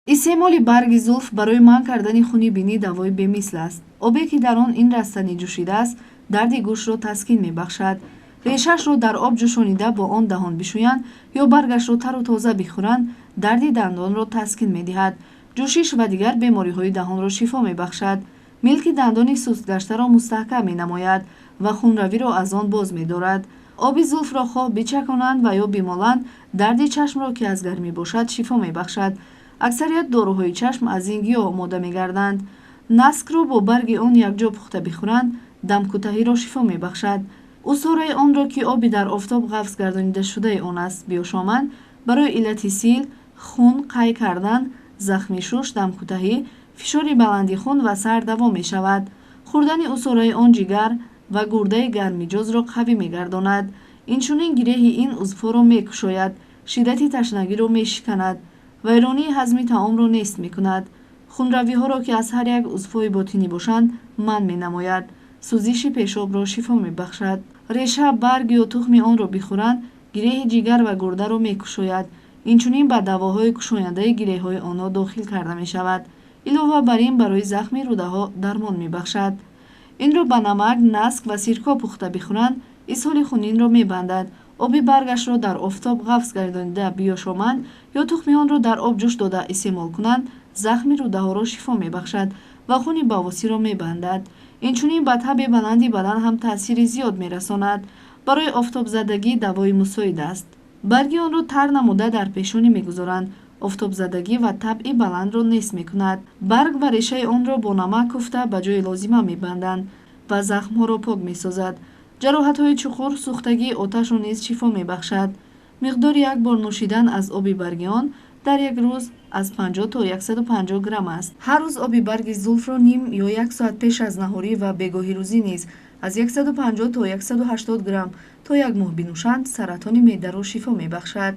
истеъмоли барги зулф барои манъ кардани хуни бинӣ давои бемисл аст. обе ки дар он ин растани ҷӯшидааст дарди гӯштро таскин мебахшад. решаашро дар об ҷӯшонида бо он даҳон бишӯянд ё баргашро тару тоза бихӯранд дарди дандонро таскин медиҳад. ҷӯшиш ва дигар бемориҳои даҳонро шифо мебахшад. милки дандони сустгаштаро мустаҳкам менамояд ва хунравиро аз он боз медорад. оби зулфро хоҳ бичаконанд ва ё бимоланд дарди чашмро ки аз гармӣ бошад шифо мебахшад. аксарият дороҳои чашм аз ин гиёҳ омода мегарданд. наскро бо барги он якҷо пухта бихӯранд дамкӯтаҳиро шифо мебахшад. усораи онро ки оби дар офтоб ғафз гардонидашудаи он аст биёшоманд барои иллати сил, хун қай кардан, захми шуш, дамкӯтаҳӣ, фишори баланди хун ва сар давом мешавад. хӯрдани усораи он ҷигар ва гурдаи гармиҷозро қавӣ мегардонад. инчунин гиреҳи ин узвҳоро мекушояд, шиддати ташнагиро мешиканад, вайронии ҳазми таомро нест мекунад. хунравиҳоро ки аз ҳар як узвҳои ботинӣ бошанд манъ менамояд. сӯзиши пешобро шифо мебахшад. реша, барг ё тухми онро бихӯранд гиреҳи ҷигар ва гурдаро мекушояд. инчунин ба давоҳои кушояндаи гиреҳҳои онҳо дохил карда мешавад. илова бар ин барои захми рӯдаҳо дармон мебахшад. инро ба намак, наск ва сирко пухта бихӯранд исҳоли хунинро мебандад. оби баргашро дар офтоб ғафз гардонида биёшоманд ё тухми онро дар об ҷӯш дода истеъмол кунанд захми рӯдаҳоро шифо мебахшад ва хуни бавосирро мебандад. инчунин ба таби баланди бадан ҳам таъсири зиёд мерасонад. барои офтобзадагӣ давои мусоид аст. барги онро тар намуда дар пешонӣ мегузоранд. офтобзадагӣ ва табъи баландро нест мекунад. барг ва решаи онро бо намак кӯфта ба ҷои лозима мебанданд ва захмҳоро пок месозад. ҷароҳатҳои чуқур, сӯхтагӣ, оташро низ шифо мебахшад. миқдори як бор нӯшидан аз оби барги он дар як рӯз аз 50 то 150 грамм аст. ҳар рӯз оби барги зулфро ним ё як соат пеш аз наҳорӣ ва бегоҳи рӯзӣ низ аз 150 то 180 грамм то як моҳ бинӯшанд саратони меъдаро шифо мебахшад.